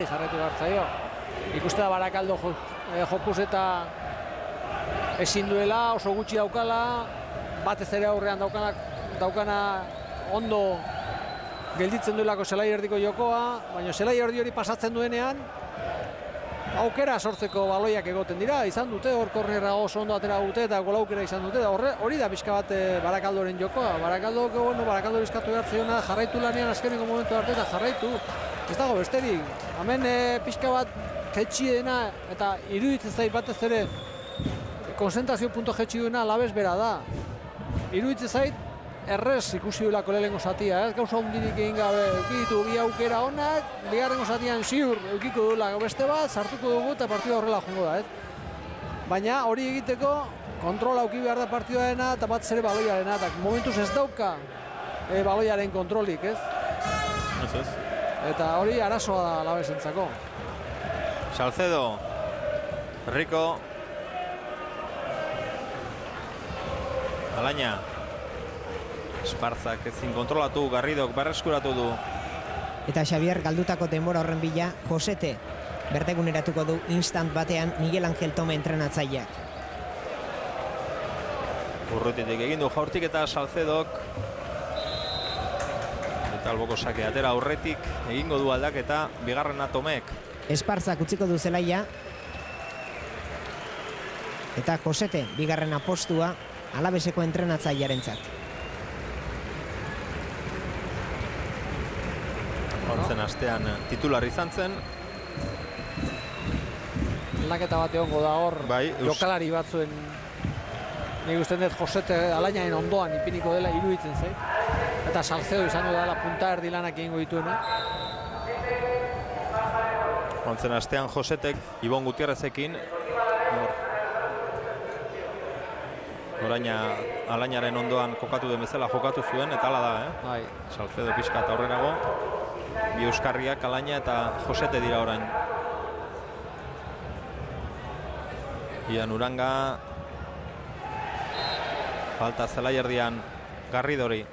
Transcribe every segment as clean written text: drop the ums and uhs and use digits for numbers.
jarraitu gartzaio. Ikuste da Barakaldo jokuz eta ezin duela, oso gutxi daukala, batez ere aurrean daukana ondo gelditzen duelako zelai erdiko jokoa, baina zelai erdi hori pasatzen duenean, aukera sortzeko baloiak egoten dira, izan dute, hor kornerra oso ondo atera dute eta gol aukera izan dute, hori da pixka bat Barakaldoren jokoa. Barakaldo bizkatu behar zeiona, jarraitu lanean azkeneko momentu arte eta jarraitu. Ez dago besterik, hemen pixka bat jetxi dena eta iruditzen zait batez ere konzentrazio punto jetxi duena Alaves bera da. Iruditzen zait errez ikusi duelako lehenengo zatia, gauza hundirik egin gabe, eukitu bi aukera honak, bigarrengo zatian ziur eukiko duela beste bat, sartuko dugu eta partida horrela jongo da, Baina hori egiteko kontrola auki behar da partidaena eta bat zere baloiarena, eta momentuz ez dauka baloiaren kontrolik, Eta hori arazoa da Alavesentzako. Salcedo, Rico, Alaina. Esparzak ezin kontrolatu, Garridok berreskuratu du. Eta Xavier galdutako denbora horren bila, Josete berdeguneratuko du instant batean Miguel Angel Tome entrenatzaileak. Urrutitik egin du jaurtik eta Salcedok. Eta alboko sake atera aurretik egingo du aldaketa bigarrena Tomek. Esparzak utziko du zelaia. Eta Josete bigarrena postua Alaveseko entrenatzailearentzat. Hortzen astean titular izan zen. Laketa bat egongo da hor, jokalari batzuen. Nik usten dut Josete Alainaen ondoan ipiniko dela iruditzen zait. Eta Salcedo izango dela punta erdi lanak egingo dituena. Hortzen astean Josetek Ibon Gutierrezekin. Oraina Alainaren ondoan kokatu den bezala jokatu zuen, eta hala da, Salcedo pixka eta aurrerago. Bi euskarriak Alaina eta Josete dira orain. Ian Uranga. Falta zelai erdian Garridori.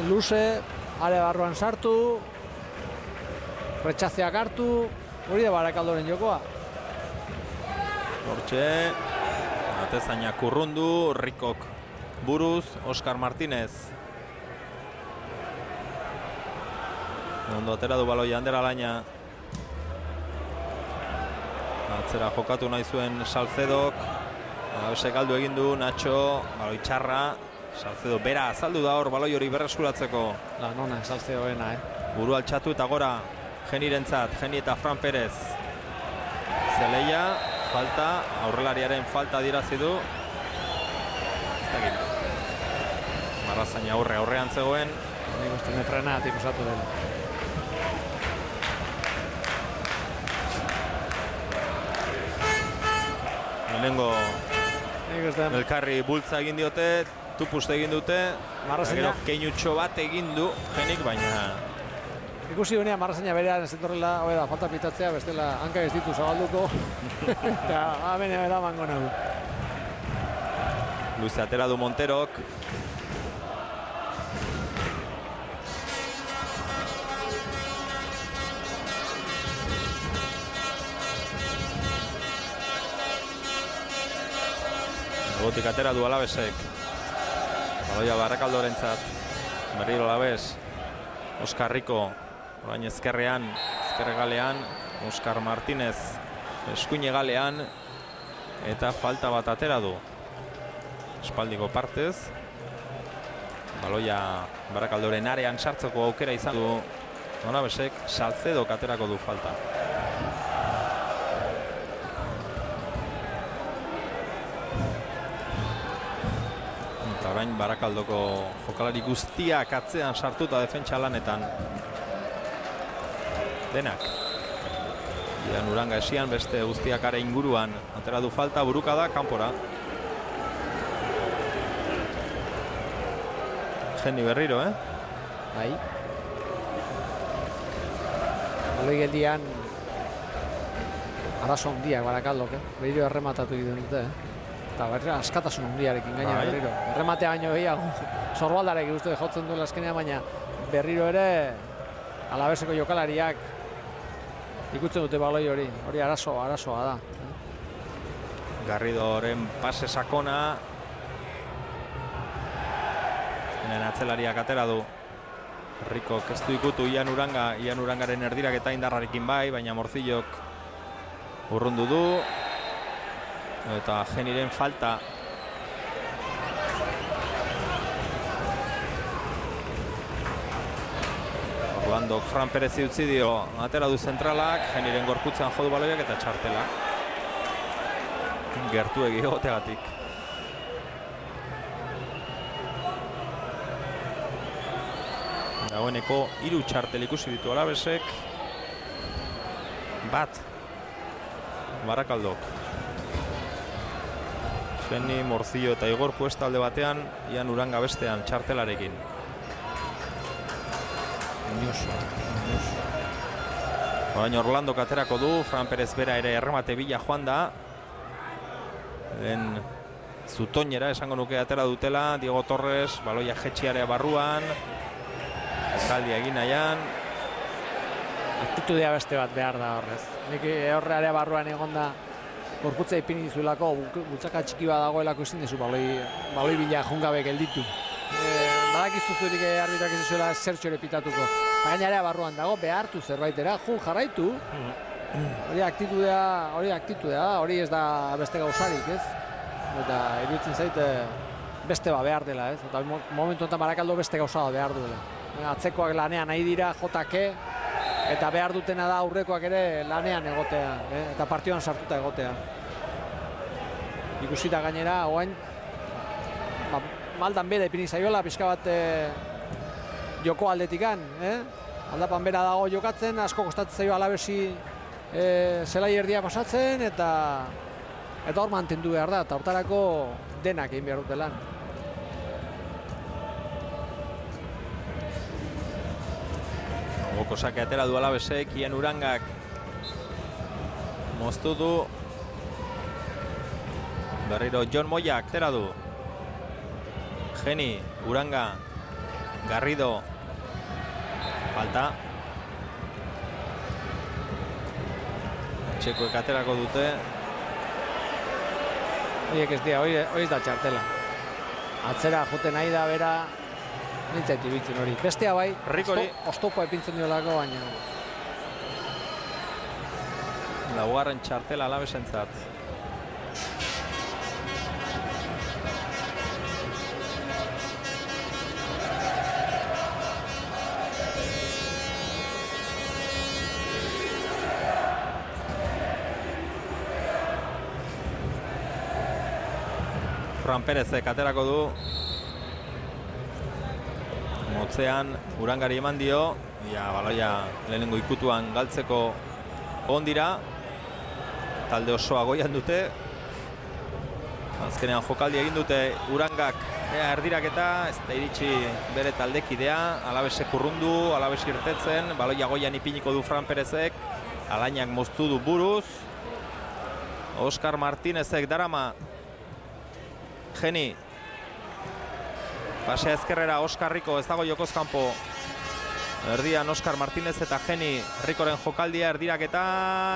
Luze, are barruan sartu. Retxazeak hartu. Hori da Barakaldoren jokoa. Hortxe. Atezaina kurrundu, Rikok buruz, Oscar Martínez. Ondo atera du baloia Ander Alaina. Atzera jokatu nahi zuen Salcedok. Alavesek galdu egin du, Nacho, baloi txarra. Salcedo bera azaldu da hor baloi hori berreskuratzeko. Lanona Salcedoena, Buru altxatu eta gora Genirentzat, Geni eta Fran Perez. Zeleia, falta, aurrelariaren falta dirazi du. Marrazaina aurrean zegoen. Nik uste nefrenatik usatu dela. Lehenengo elkarri bultza egin diote, tupuste egin dute. Marrazaina keinutxo bat egin du Genik, baina ikusi duenean Marrazaina berean ez entorrela, da, falta pitatzea, bestela hanka ez ditu zabalduko. Eta hemen eramango nahu. Luze atera du Monterok. Gotik atera du Alavesek. Baloia Barakaldorentzat. Berriro Alaves. Oscar Rico. Orain ezkerrean, ezkerregalean. Oscar Martínez. Eskuinegalean. Eta falta bat atera du. Espaldiko partez. Baloia Barakaldoren arean sartzeko aukera izan du. Alavesek Salcedo aterako du falta. Orain Barakaldoko jokalari guztiak atzean sartuta defentsa lanetan. Denak. Ian Uranga esian, beste guztiak are inguruan. Atera du falta, buruka da, kanpora. Geni berriro, Bai. Baloi geldian arazo handiak Barakaldok, Berriro errematatu egiten dute, Eta berra askatasun handiarekin gaina berriro. Errematea baino gehiago. Sorbaldarek uste jotzen duela azkenean, baina berriro ere Alaveseko jokalariak ikutzen dute baloi hori arazoa da. Garridoren pase sakona. Hemen atzelariak atera du. Rikok ez du ikutu Ian Urangaren erdirak eta indarrarekin bai, baina Morcillok urrundu du. Eta Geniren falta. Orlandok Fran Perezi utzi dio, atera du zentralak, Geniren gorputzean jodu baloiak eta txartela. Gertu egoteagatik. Dagoeneko 3 txartel ikusi ditu Alavesek. Bat Barakaldok. Geni, Morcillo eta Igor Cuesta alde batean, Ian Uranga bestean txartelarekin. Orain Orlandok aterako du, Fran Perez bera ere erremate bila joan da. Den zutoinera esango nuke atera dutela, Diego Torres, baloia jetxiarea barruan. Zaldia egin nahian. Aktitudea beste bat behar da horrez. Nik horrearea barruan egon da gorputza ipini dizuelako, bultzaka txiki bat dagoelako ezin dezu baloi bila jungabe gelditu. Badakizu zurik arbitrak ez zuela zertxore pitatuko. Gainera barruan dago, behartu zerbaitera, jarraitu. Hori aktitudea, hori ez da beste gauzarik, ez? Eta iruditzen zaite beste bat behar dela, ez? Eta momentu honetan Barakaldo beste gauza bat behar duela. Atzekoak lanean nahi dira, jotake, eta behar dutena da aurrekoak ere lanean egotea, eta partioan sartuta egotea. Ikusita gainera, oain, maldan bera ipini zaiola, pixka bat joko aldetikan, aldapan bera dago jokatzen, asko kostatzen zaio Alavesi zelai erdia pasatzen, eta hor mantendu behar da, eta hortarako denak egin behar dute lan. Goko sake atera du Alavesek, Ian Urangak moztu du. Berriro Jon Moyak atera du. Geni, Uranga, Garrido, falta. Txekoek aterako dute. Horiek ez dira, hori ez da txartela. Atzera joten nahi da bera, nintzait ibiltzen hori. Bestea bai, oztopoa epintzen diolako, baina. Laugarren txartela Alavesentzat. Fran Perezek aterako du. Motzean Urangari eman dio. Baloia lehenengo ikutuan galtzeko ondira. Talde osoa goian dute. Azkenean jokaldi egin dute Urangak erdiraketa. Ez da iritsi bere taldekidea. Alavesek urrundu, Alaves irtetzen. Baloia goian ipiniko du Fran Perezek. Alainak moztu du buruz. Oskar Martinezek darama. Geni. Pasea ezkerrera Oskar Riko, ez dago jokoz kanpo. Erdian Oskar Martinez eta Geni. Rikoren jokaldia erdiraketa.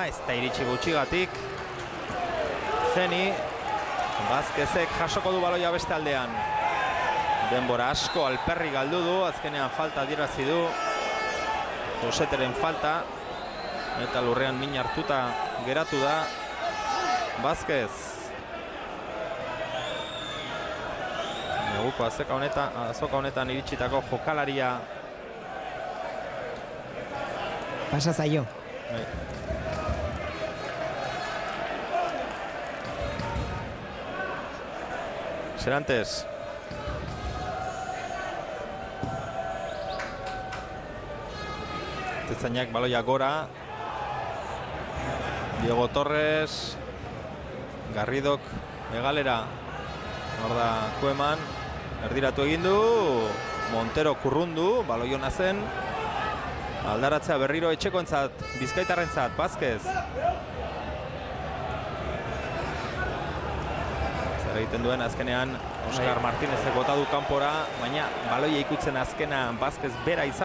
Ez da iritsi gutxigatik. Geni. Vázquezek jasoko du baloia beste aldean. Denbora asko alperri galdu du. Azkenean falta adierazi du. Joseteren falta. Eta lurrean min hartuta geratu da. Vázquez. Neguko azoka honetan iritsitako jokalaria. Pasa zaio. Serantes. Tetzainak baloia gora. Diego Torres. Garridok egalera. Hor da Koeman. Erdiratu egin du. Montero kurrundu. Baloi hona zen. Aldaratzea berriro etxekoentzat. Bizkaitarrentzat. Vázquez. Zer egiten duen azkenean Oskar Martinezek bota du kanpora. Baina baloia ikutzen azkena Vázquez bera izan.